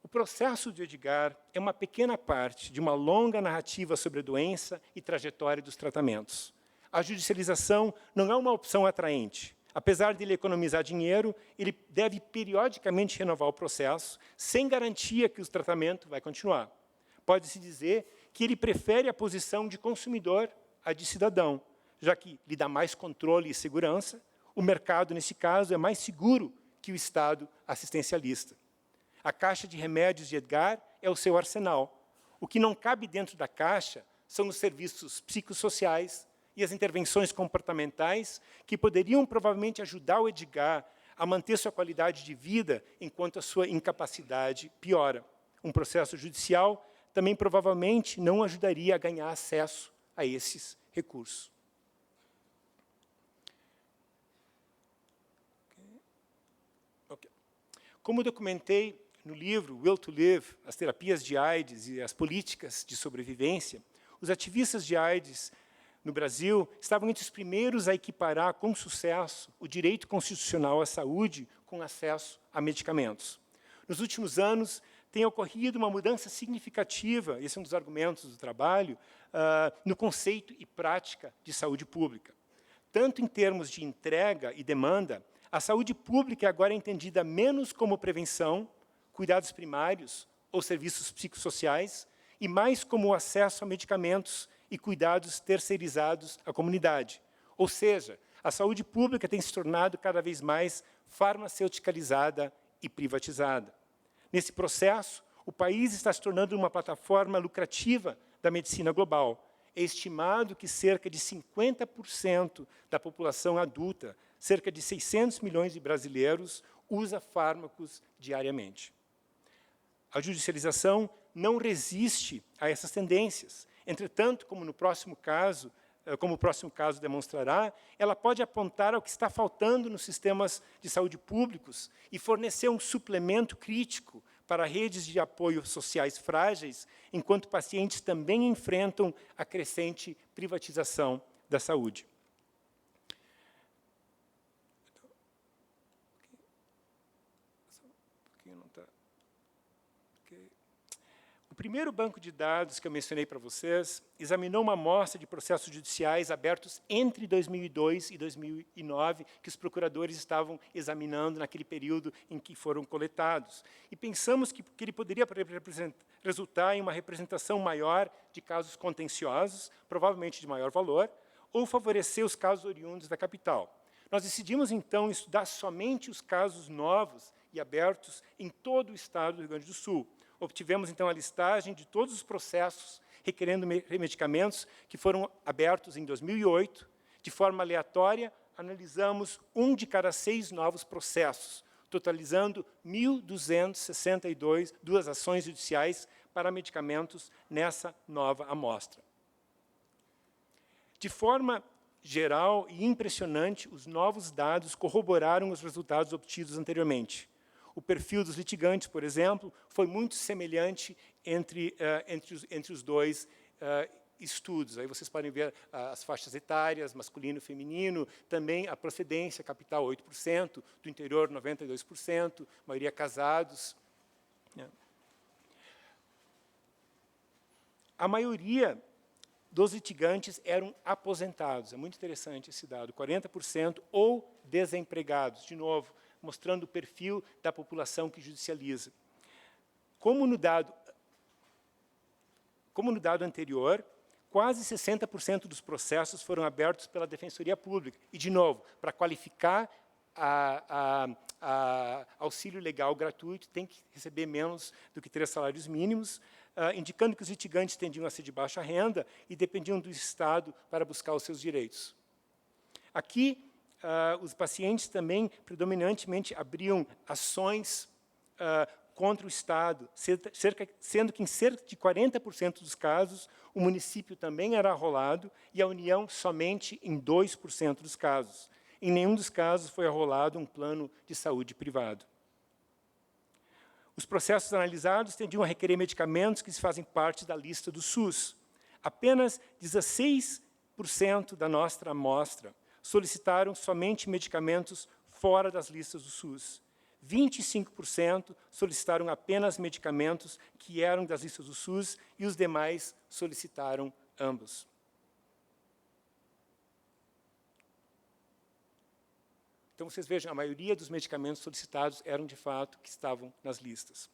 O processo de Edgar é uma pequena parte de uma longa narrativa sobre a doença e trajetória dos tratamentos. A judicialização não é uma opção atraente. Apesar de ele economizar dinheiro, ele deve periodicamente renovar o processo, sem garantia que o tratamento vai continuar. Pode-se dizer que ele prefere a posição de consumidor à de cidadão, já que lhe dá mais controle e segurança. O mercado, nesse caso, é mais seguro que o Estado assistencialista. A caixa de remédios de Edgar é o seu arsenal. O que não cabe dentro da caixa são os serviços psicossociais e as intervenções comportamentais que poderiam provavelmente ajudar o Edgar a manter sua qualidade de vida enquanto a sua incapacidade piora. Um processo judicial também provavelmente não ajudaria a ganhar acesso a esses recursos. Okay. Como documentei no livro Will to Live, as terapias de AIDS e as políticas de sobrevivência, os ativistas de AIDS no Brasil estavam entre os primeiros a equiparar com sucesso o direito constitucional à saúde com acesso a medicamentos. Nos últimos anos, tem ocorrido uma mudança significativa, esse é um dos argumentos do trabalho, no conceito e prática de saúde pública. Tanto em termos de entrega e demanda, a saúde pública agora é entendida menos como prevenção, cuidados primários ou serviços psicossociais, e mais como o acesso a medicamentos e cuidados terceirizados à comunidade. Ou seja, a saúde pública tem se tornado cada vez mais farmaceuticalizada e privatizada. Nesse processo, o país está se tornando uma plataforma lucrativa da medicina global. É estimado que cerca de 50% da população adulta, cerca de 600 milhões de brasileiros, usa fármacos diariamente. A judicialização não resiste a essas tendências. Entretanto, como no próximo caso, como o próximo caso demonstrará, ela pode apontar ao que está faltando nos sistemas de saúde públicos e fornecer um suplemento crítico para redes de apoio sociais frágeis, enquanto pacientes também enfrentam a crescente privatização da saúde. O primeiro banco de dados que eu mencionei para vocês examinou uma amostra de processos judiciais abertos entre 2002 e 2009, que os procuradores estavam examinando naquele período em que foram coletados. E pensamos que ele poderia resultar em uma representação maior de casos contenciosos, provavelmente de maior valor, ou favorecer os casos oriundos da capital. Nós decidimos, então, estudar somente os casos novos e abertos em todo o estado do Rio Grande do Sul. Obtivemos, então, a listagem de todos os processos requerendo medicamentos que foram abertos em 2008. De forma aleatória, analisamos 1 de cada 6 novos processos, totalizando 1.262 ações judiciais para medicamentos nessa nova amostra. De forma geral e impressionante, os novos dados corroboraram os resultados obtidos anteriormente. O perfil dos litigantes, por exemplo, foi muito semelhante entre os dois estudos. Aí vocês podem ver as faixas etárias, masculino e feminino, também a procedência, capital 8%, do interior 92%, maioria casados. A maioria dos litigantes eram aposentados. É muito interessante esse dado, 40%, ou desempregados. De novo, mostrando o perfil da população que judicializa. Como no dado anterior, quase 60% dos processos foram abertos pela Defensoria Pública. E, de novo, para qualificar auxílio legal gratuito, tem que receber menos do que 3 salários mínimos, indicando que os litigantes tendiam a ser de baixa renda e dependiam do Estado para buscar os seus direitos. Aqui, os pacientes também, predominantemente, abriam ações contra o Estado, sendo que em cerca de 40% dos casos, o município também era arrolado e a União somente em 2% dos casos. Em nenhum dos casos foi arrolado um plano de saúde privado. Os processos analisados tendiam a requerer medicamentos que fazem parte da lista do SUS. Apenas 16% da nossa amostra solicitaram somente medicamentos fora das listas do SUS. 25% solicitaram apenas medicamentos que eram das listas do SUS e os demais solicitaram ambos. Então, vocês vejam, a maioria dos medicamentos solicitados eram, de fato, que estavam nas listas.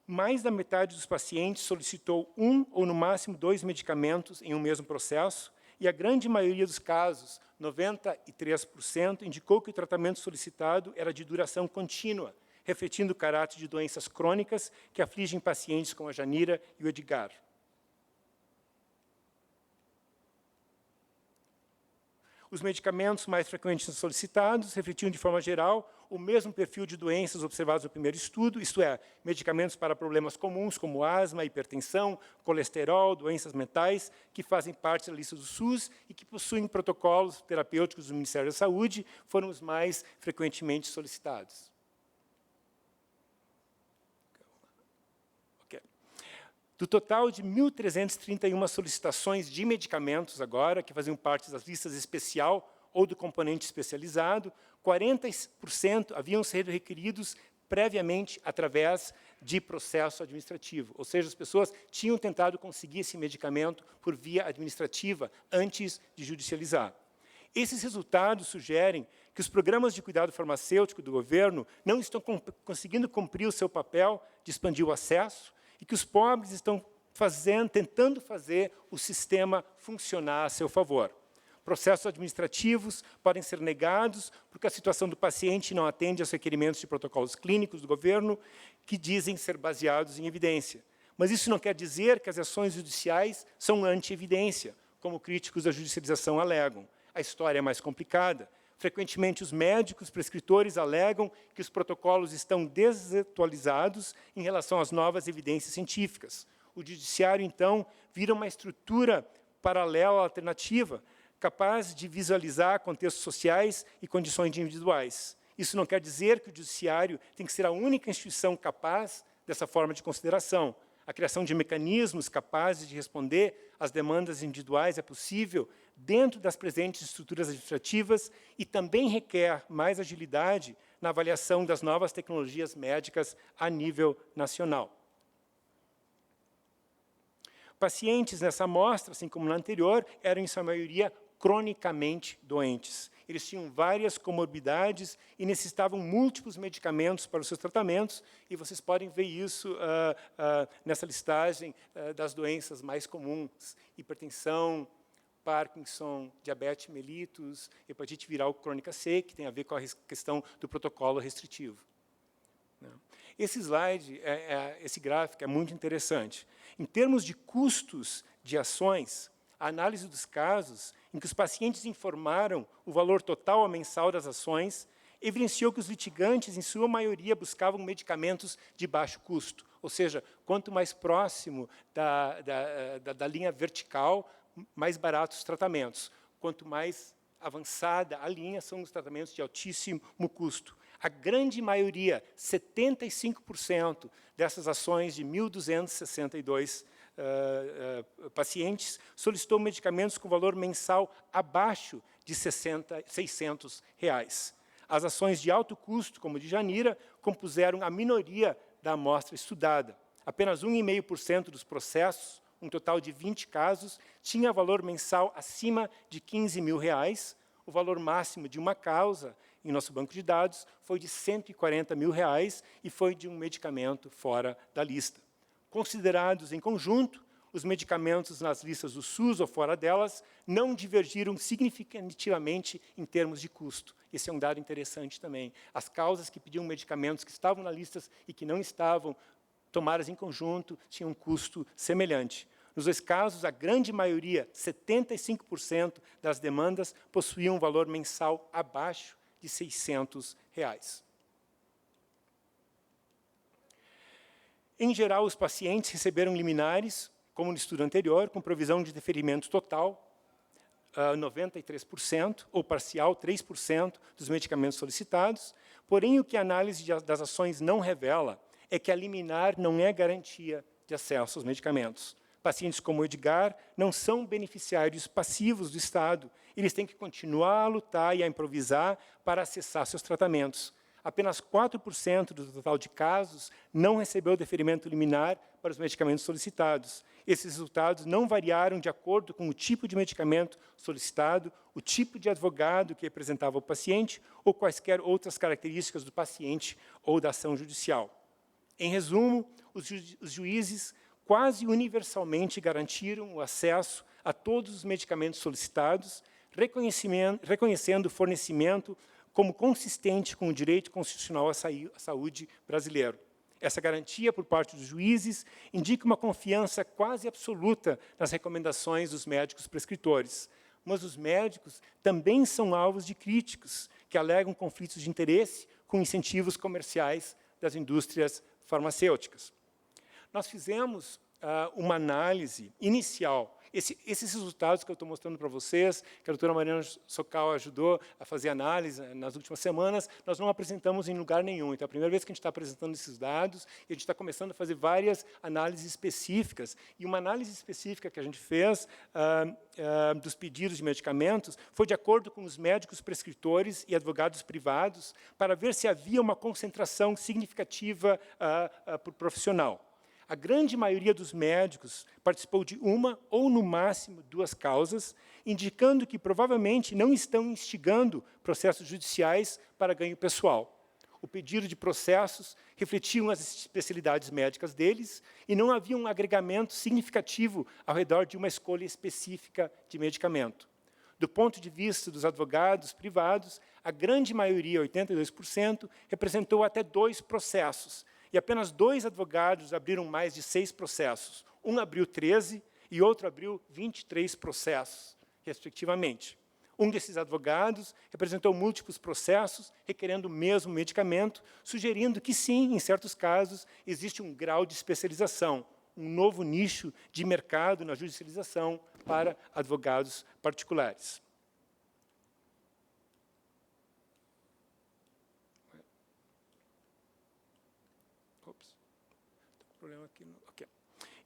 Mais da metade dos pacientes solicitou 1 ou, no máximo, 2 medicamentos em um mesmo processo, e a grande maioria dos casos, 93%, indicou que o tratamento solicitado era de duração contínua, refletindo o caráter de doenças crônicas que afligem pacientes como a Janira e o Edgar. Os medicamentos mais frequentemente solicitados refletiam, de forma geral, o mesmo perfil de doenças observados no primeiro estudo, isto é, medicamentos para problemas comuns, como asma, hipertensão, colesterol, doenças mentais, que fazem parte da lista do SUS e que possuem protocolos terapêuticos do Ministério da Saúde, foram os mais frequentemente solicitados. Do total de 1.331 solicitações de medicamentos agora, que faziam parte das listas especial ou do componente especializado, 40% haviam sido requeridos previamente através de processo administrativo. Ou seja, as pessoas tinham tentado conseguir esse medicamento por via administrativa antes de judicializar. Esses resultados sugerem que os programas de cuidado farmacêutico do governo não estão conseguindo cumprir o seu papel de expandir o acesso, e que os pobres estão tentando fazer o sistema funcionar a seu favor. Processos administrativos podem ser negados porque a situação do paciente não atende aos requerimentos de protocolos clínicos do governo, que dizem ser baseados em evidência. Mas isso não quer dizer que as ações judiciais são anti-evidência, como críticos da judicialização alegam. A história é mais complicada. Frequentemente, os médicos prescritores alegam que os protocolos estão desatualizados em relação às novas evidências científicas. o judiciário, então, vira uma estrutura paralela, alternativa, capaz de visualizar contextos sociais e condições individuais. Isso não quer dizer que o judiciário tem que ser a única instituição capaz dessa forma de consideração. A criação de mecanismos capazes de responder às demandas individuais é possível dentro das presentes estruturas administrativas e também requer mais agilidade na avaliação das novas tecnologias médicas a nível nacional. Pacientes nessa amostra, assim como na anterior, eram, em sua maioria, cronicamente doentes. Eles tinham várias comorbidades e necessitavam múltiplos medicamentos para os seus tratamentos, e vocês podem ver isso nessa listagem das doenças mais comuns: hipertensão, Parkinson, diabetes mellitus, hepatite viral crônica C, que tem a ver com a questão do protocolo restritivo. Esse slide, esse gráfico é muito interessante. Em termos de custos de ações, a análise dos casos em que os pacientes informaram o valor total mensal das ações evidenciou que os litigantes, em sua maioria, buscavam medicamentos de baixo custo, ou seja, quanto mais próximo da linha vertical, mais baratos os tratamentos. Quanto mais avançada a linha, são os tratamentos de altíssimo custo. A grande maioria, 75% dessas ações de 1.262 pacientes, solicitou medicamentos com valor mensal abaixo de R$600. As ações de alto custo, como de Janira, compuseram a minoria da amostra estudada. Apenas 1,5% dos processos, um total de 20 casos, tinha valor mensal acima de R$15 mil. O valor máximo de uma causa, em nosso banco de dados, foi de R$140 mil e foi de um medicamento fora da lista. Considerados em conjunto, os medicamentos nas listas do SUS ou fora delas não divergiram significativamente em termos de custo. Esse é um dado interessante também. As causas que pediam medicamentos que estavam nas listas e que não estavam tomadas em conjunto tinham um custo semelhante. Nos dois casos, a grande maioria, 75% das demandas, possuíam um valor mensal abaixo de R$600. Em geral, os pacientes receberam liminares, como no estudo anterior, com provisão de deferimento total, 93%, ou parcial, 3% dos medicamentos solicitados. Porém, o que a análise das ações não revela é que a liminar não é garantia de acesso aos medicamentos. Pacientes como o Edgar não são beneficiários passivos do Estado. Eles têm que continuar a lutar e a improvisar para acessar seus tratamentos. Apenas 4% do total de casos não recebeu deferimento liminar para os medicamentos solicitados. Esses resultados não variaram de acordo com o tipo de medicamento solicitado, o tipo de advogado que representava o paciente ou quaisquer outras características do paciente ou da ação judicial. Em resumo, os juízes quase universalmente garantiram o acesso a todos os medicamentos solicitados, reconhecendo o fornecimento como consistente com o direito constitucional à saúde brasileiro. Essa garantia, por parte dos juízes, indica uma confiança quase absoluta nas recomendações dos médicos prescritores. Mas os médicos também são alvos de críticas, que alegam conflitos de interesse com incentivos comerciais das indústrias farmacêuticas. Nós fizemos uma análise inicial. Esses resultados que eu estou mostrando para vocês, que a doutora Mariana Socal ajudou a fazer análise nas últimas semanas, nós não apresentamos em lugar nenhum. Então, é a primeira vez que a gente está apresentando esses dados, e a gente está começando a fazer várias análises específicas. E uma análise específica que a gente fez dos pedidos de medicamentos foi de acordo com os médicos prescritores e advogados privados, para ver se havia uma concentração significativa por profissional. A grande maioria dos médicos participou de uma ou, no máximo, duas causas, indicando que provavelmente não estão instigando processos judiciais para ganho pessoal. O pedido de processos refletiam as especialidades médicas deles e não havia um agregamento significativo ao redor de uma escolha específica de medicamento. Do ponto de vista dos advogados privados, a grande maioria, 82%, representou até 2 processos, e apenas 2 advogados abriram mais de 6 processos. Um abriu 13 e outro abriu 23 processos, respectivamente. Um desses advogados representou múltiplos processos, requerendo o mesmo medicamento, sugerindo que, sim, em certos casos, existe um grau de especialização. um novo nicho de mercado na judicialização para advogados particulares. Ops, estou com problema aqui. Okay.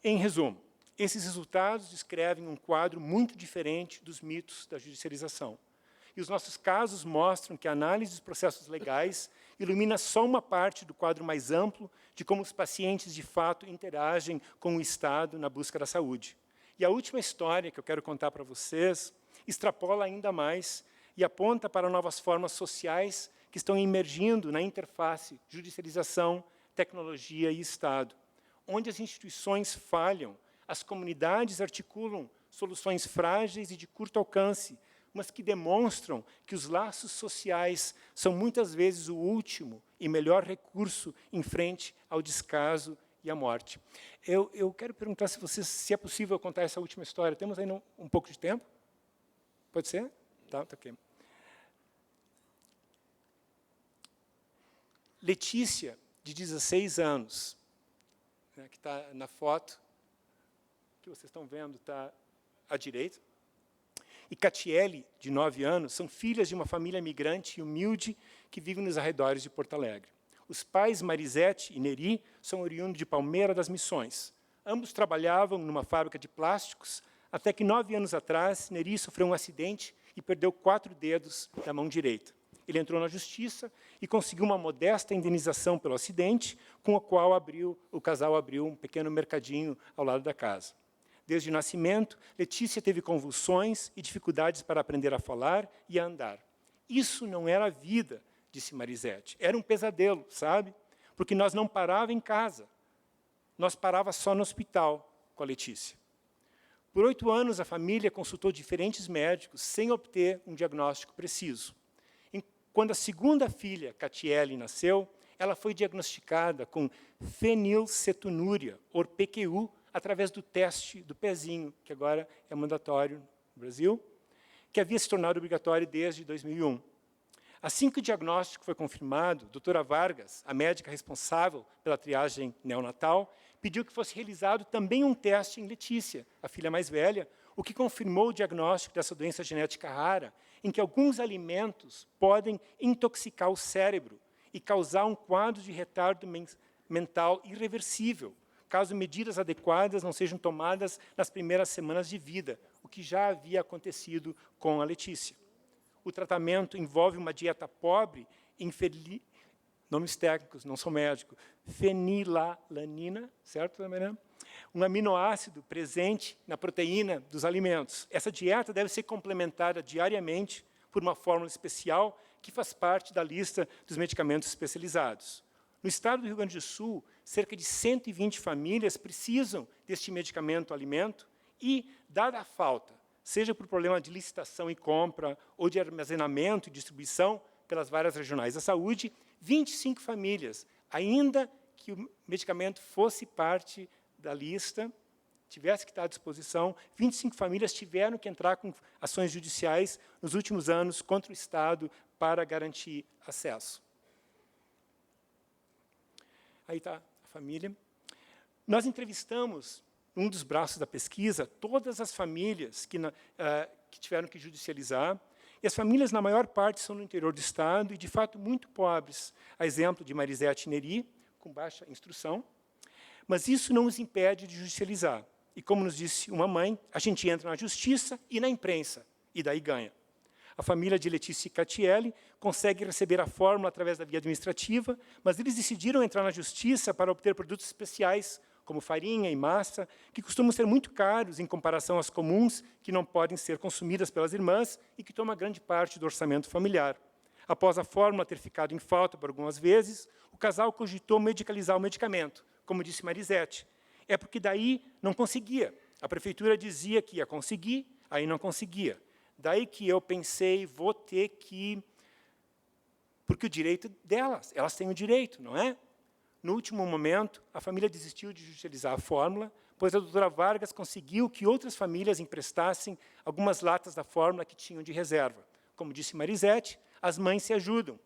Em resumo, esses resultados descrevem um quadro muito diferente dos mitos da judicialização. E os nossos casos mostram que a análise dos processos legais ilumina só uma parte do quadro mais amplo de como os pacientes, de fato, interagem com o Estado na busca da saúde. E a última história que eu quero contar para vocês extrapola ainda mais e aponta para novas formas sociais que estão emergindo na interface judicialização, tecnologia e Estado, onde as instituições falham, as comunidades articulam soluções frágeis e de curto alcance, mas que demonstram que os laços sociais são muitas vezes o último e melhor recurso em frente ao descaso e à morte. Eu quero perguntar se é possível contar essa última história. Temos ainda um pouco de tempo? Pode ser? Tá ok. Letícia, de 16 anos, né, que está na foto, que vocês estão vendo, está à direita, e Catiele, de 9 anos, são filhas de uma família migrante e humilde que vive nos arredores de Porto Alegre. Os pais, Marisete e Neri, são oriundos de Palmeira das Missões. Ambos trabalhavam numa fábrica de plásticos, até que 9 anos atrás, Neri sofreu um acidente e perdeu 4 dedos da mão direita. Ele entrou na justiça e conseguiu uma modesta indenização pelo acidente, com a qual o casal abriu um pequeno mercadinho ao lado da casa. Desde o nascimento, Letícia teve convulsões e dificuldades para aprender a falar e a andar. Isso não era a vida, disse Marisete. Era um pesadelo, sabe? Porque nós não parava em casa. Nós parava só no hospital com a Letícia. Por 8 anos, a família consultou diferentes médicos sem obter um diagnóstico preciso. Quando a segunda filha, Catiele, nasceu, ela foi diagnosticada com fenilcetonúria, ou PQU, através do teste do pezinho, que agora é mandatório no Brasil, que havia se tornado obrigatório desde 2001. Assim que o diagnóstico foi confirmado, a doutora Vargas, a médica responsável pela triagem neonatal, pediu que fosse realizado também um teste em Letícia, a filha mais velha, o que confirmou o diagnóstico dessa doença genética rara, em que alguns alimentos podem intoxicar o cérebro e causar um quadro de retardo mental irreversível, caso medidas adequadas não sejam tomadas nas primeiras semanas de vida, o que já havia acontecido com a Letícia. O tratamento envolve uma dieta pobre em nomes técnicos, não sou médico, fenilalanina, certo, Mariana? Um aminoácido presente na proteína dos alimentos. Essa dieta deve ser complementada diariamente por uma fórmula especial que faz parte da lista dos medicamentos especializados. No estado do Rio Grande do Sul, cerca de 120 famílias precisam deste medicamento-alimento e, dada a falta, seja por problema de licitação e compra ou de armazenamento e distribuição pelas várias regionais da saúde, 25 famílias, ainda que o medicamento fosse parte da lista, tivesse que estar à disposição, 25 famílias tiveram que entrar com ações judiciais nos últimos anos contra o Estado para garantir acesso. Aí está a família. Nós entrevistamos, num dos braços da pesquisa, todas as famílias que tiveram que judicializar, e as famílias, na maior parte, são no interior do Estado e, de fato, muito pobres. A exemplo de Marisete e Neri, com baixa instrução, mas isso não nos impede de judicializar. E, como nos disse uma mãe, a gente entra na justiça e na imprensa, e daí ganha. A família de Letícia e Catiele consegue receber a fórmula através da via administrativa, mas eles decidiram entrar na justiça para obter produtos especiais, como farinha e massa, que costumam ser muito caros em comparação às comuns, que não podem ser consumidas pelas irmãs e que tomam grande parte do orçamento familiar. Após a fórmula ter ficado em falta por algumas vezes, o casal cogitou medicalizar o medicamento, como disse Marisete. É porque daí não conseguia. A prefeitura dizia que ia conseguir, aí não conseguia. Daí que eu pensei, vou ter que... Porque o direito delas, elas têm o direito, não é? No último momento, a família desistiu de judicializar a fórmula, pois a doutora Vargas conseguiu que outras famílias emprestassem algumas latas da fórmula que tinham de reserva. Como disse Marisete, as mães se ajudam.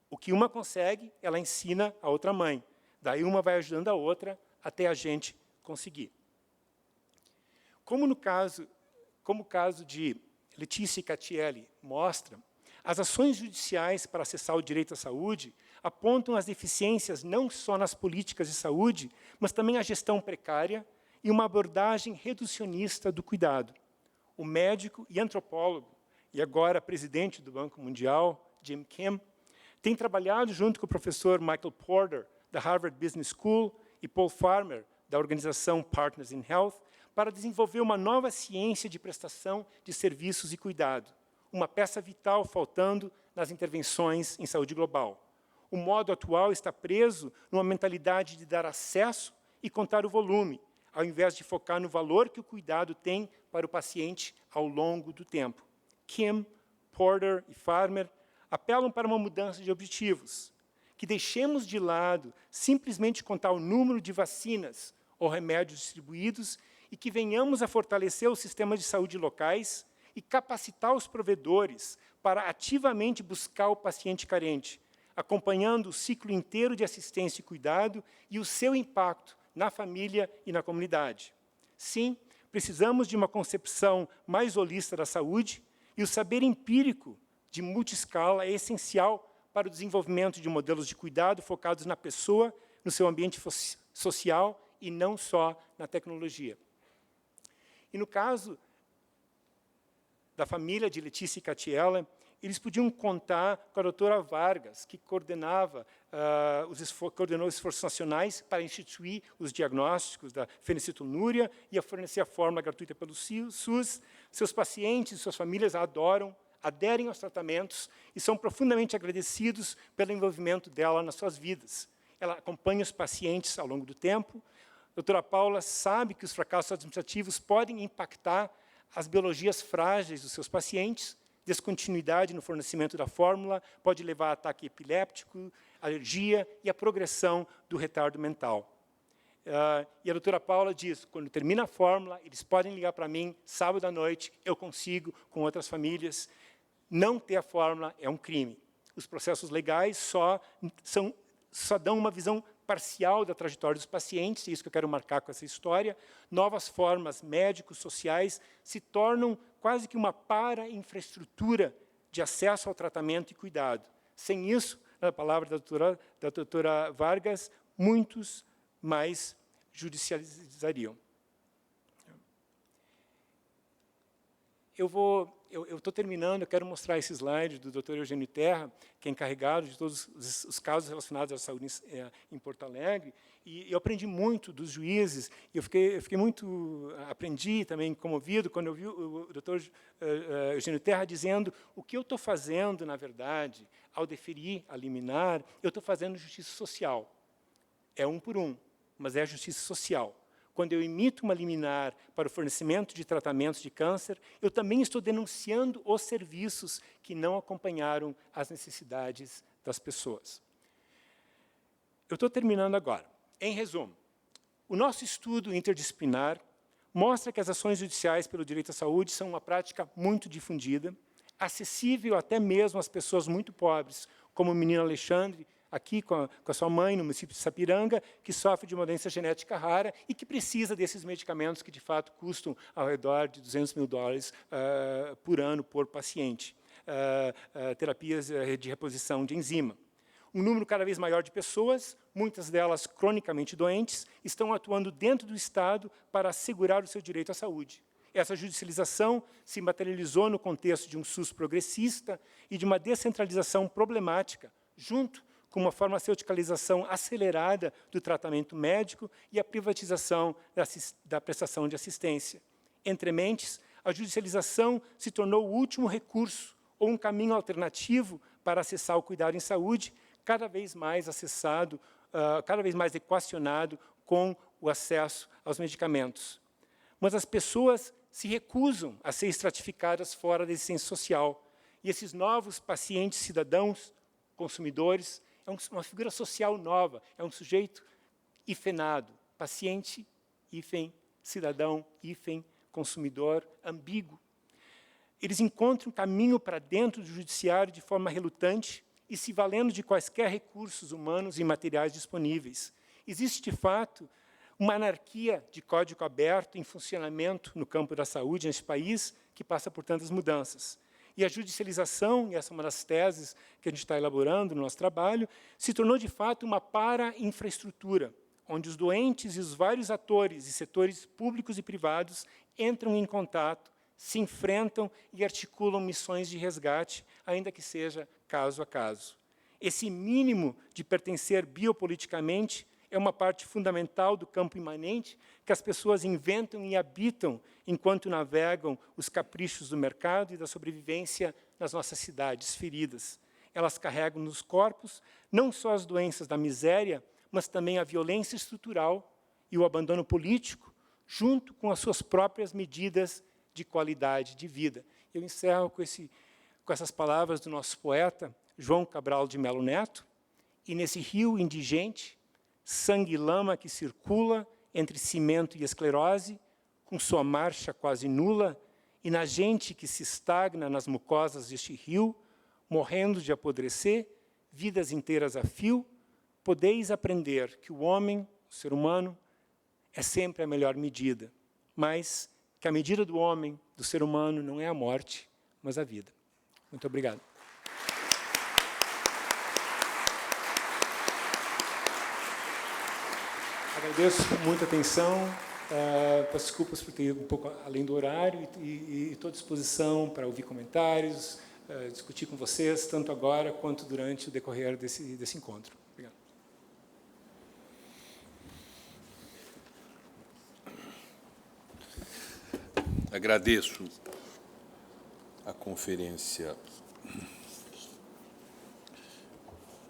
O que uma consegue, ela ensina a outra mãe. Daí uma vai ajudando a outra até a gente conseguir. Como o caso de Letícia Catielli mostra, as ações judiciais para acessar o direito à saúde apontam as deficiências não só nas políticas de saúde, mas também a gestão precária e uma abordagem reducionista do cuidado. O médico e antropólogo, e agora presidente do Banco Mundial, Jim Kim, tem trabalhado junto com o professor Michael Porter, da Harvard Business School, e Paul Farmer, da organização Partners in Health, para desenvolver uma nova ciência de prestação de serviços e cuidado, uma peça vital faltando nas intervenções em saúde global. O modo atual está preso numa mentalidade de dar acesso e contar o volume, ao invés de focar no valor que o cuidado tem para o paciente ao longo do tempo. Kim, Porter e Farmer apelam para uma mudança de objetivos, que deixemos de lado simplesmente contar o número de vacinas ou remédios distribuídos e que venhamos a fortalecer os sistemas de saúde locais e capacitar os provedores para ativamente buscar o paciente carente, acompanhando o ciclo inteiro de assistência e cuidado e o seu impacto na família e na comunidade. Sim, precisamos de uma concepção mais holística da saúde e o saber empírico de multiescala é essencial para o desenvolvimento de modelos de cuidado focados na pessoa, no seu ambiente social e não só na tecnologia. E no caso da família de Letícia Catielli, eles podiam contar com a doutora Vargas, que coordenou os esforços nacionais para instituir os diagnósticos da fenilcetonúria e a fornecer a fórmula gratuita pelo SUS. Seus pacientes e suas famílias a adoram, aderem aos tratamentos e são profundamente agradecidos pelo envolvimento dela nas suas vidas. Ela acompanha os pacientes ao longo do tempo. A doutora Paula sabe que os fracassos administrativos podem impactar as biologias frágeis dos seus pacientes. Descontinuidade no fornecimento da fórmula pode levar a ataque epiléptico, alergia e a progressão do retardo mental. E a doutora Paula diz, quando termina a fórmula, eles podem ligar para mim, sábado à noite, eu consigo, com outras famílias. Não ter a fórmula é um crime. Os processos legais só dão uma visão parcial da trajetória dos pacientes, e isso que eu quero marcar com essa história. Novas formas médicos, sociais, se tornam quase que uma para-infraestrutura de acesso ao tratamento e cuidado. Sem isso, na palavra da doutora Vargas, muitos mais judicializariam. Eu estou terminando, eu quero mostrar esse slide do Dr. Eugênio Terra, que é encarregado de todos os casos relacionados à saúde em Porto Alegre, e eu aprendi muito dos juízes, e eu fiquei muito, aprendi também comovido quando eu vi o Dr. Eugênio Terra dizendo o que eu estou fazendo, na verdade, ao deferir a liminar, eu estou fazendo justiça social. É um por um, mas é a justiça social. Quando eu emito uma liminar para o fornecimento de tratamentos de câncer, eu também estou denunciando os serviços que não acompanharam as necessidades das pessoas. Eu estou terminando agora. Em resumo, o nosso estudo interdisciplinar mostra que as ações judiciais pelo direito à saúde são uma prática muito difundida, acessível até mesmo às pessoas muito pobres, como o menino Alexandre, aqui com a sua mãe, no município de Sapiranga, que sofre de uma doença genética rara e que precisa desses medicamentos que, de fato, custam ao redor de $200 mil por ano por paciente. Terapias de reposição de enzima. Um número cada vez maior de pessoas, muitas delas cronicamente doentes, estão atuando dentro do Estado para assegurar o seu direito à saúde. Essa judicialização se materializou no contexto de um SUS progressista e de uma descentralização problemática, junto com uma farmaceuticalização acelerada do tratamento médico e a privatização da prestação de assistência. Entre mentes, a judicialização se tornou o último recurso ou um caminho alternativo para acessar o cuidado em saúde, cada vez mais acessado, cada vez mais equacionado com o acesso aos medicamentos. Mas as pessoas se recusam a ser estratificadas fora da existência social. E esses novos pacientes, cidadãos, consumidores, é uma figura social nova, é um sujeito hifenado, paciente, hífen, cidadão, hífen, consumidor, ambíguo. Eles encontram um caminho para dentro do judiciário de forma relutante e se valendo de quaisquer recursos humanos e materiais disponíveis. Existe, de fato, uma anarquia de código aberto em funcionamento no campo da saúde neste país, que passa por tantas mudanças. E a judicialização, e essa é uma das teses que a gente está elaborando no nosso trabalho, se tornou, de fato, uma para-infraestrutura, onde os doentes e os vários atores e setores públicos e privados entram em contato, se enfrentam e articulam missões de resgate, ainda que seja caso a caso. Esse mínimo de pertencer biopoliticamente é uma parte fundamental do campo imanente que as pessoas inventam e habitam enquanto navegam os caprichos do mercado e da sobrevivência nas nossas cidades feridas. Elas carregam nos corpos não só as doenças da miséria, mas também a violência estrutural e o abandono político, junto com as suas próprias medidas de qualidade de vida. Eu encerro com essas palavras do nosso poeta, João Cabral de Melo Neto, e nesse rio indigente, sangue e lama que circula entre cimento e esclerose, com sua marcha quase nula, e na gente que se estagna nas mucosas deste rio, morrendo de apodrecer, vidas inteiras a fio, podeis aprender que o homem, o ser humano, é sempre a melhor medida, mas que a medida do homem, do ser humano, não é a morte, mas a vida. Muito obrigado. Agradeço muita atenção, peço desculpas por ter ido um pouco além do horário e estou à disposição para ouvir comentários, discutir com vocês, tanto agora quanto durante o decorrer desse encontro. Obrigado. Agradeço a conferência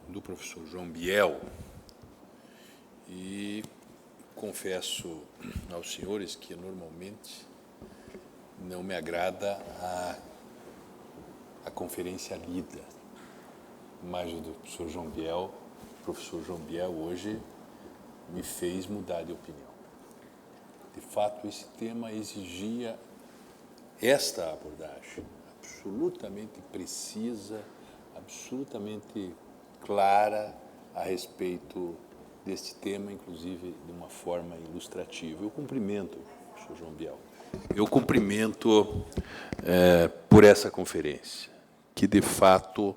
do professor João Biel e confesso aos senhores que normalmente não me agrada a conferência lida, mas o do professor João Biel, o professor João Biel hoje me fez mudar de opinião. De fato, esse tema exigia esta abordagem absolutamente precisa, absolutamente clara a respeito deste tema, inclusive de uma forma ilustrativa. Eu cumprimento o professor João Biel. Eu cumprimento por essa conferência, que, de fato,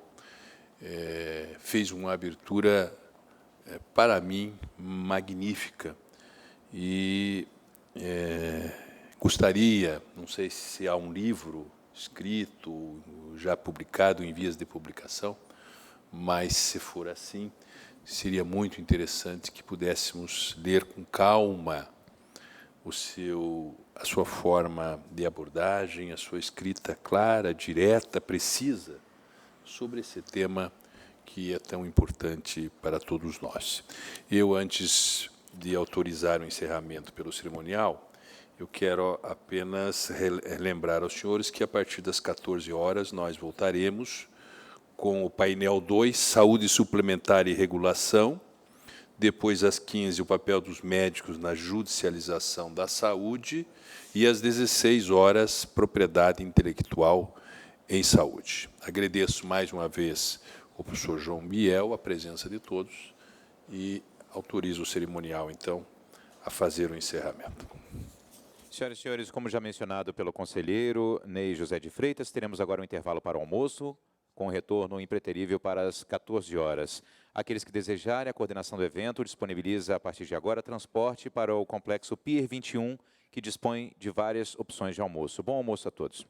fez uma abertura, para mim, magnífica. E gostaria, não sei se há um livro escrito, já publicado, em vias de publicação, mas, se for assim, seria muito interessante que pudéssemos ler com calma a sua forma de abordagem, a sua escrita clara, direta, precisa, sobre esse tema que é tão importante para todos nós. Eu, antes de autorizar o encerramento pelo cerimonial, eu quero apenas lembrar aos senhores que, a partir das 14 horas, nós voltaremos com o painel 2, Saúde Suplementar e Regulação. Depois, às 15, o papel dos médicos na judicialização da saúde. E, às 16 horas, Propriedade Intelectual em Saúde. Agradeço mais uma vez ao professor João Biel, a presença de todos, e autorizo o cerimonial, então, a fazer o encerramento. Senhoras e senhores, como já mencionado pelo conselheiro Ney José de Freitas, teremos agora um intervalo para o almoço, com retorno impreterível para as 14 horas. Aqueles que desejarem, a coordenação do evento disponibiliza, a partir de agora, transporte para o complexo Pier 21, que dispõe de várias opções de almoço. Bom almoço a todos.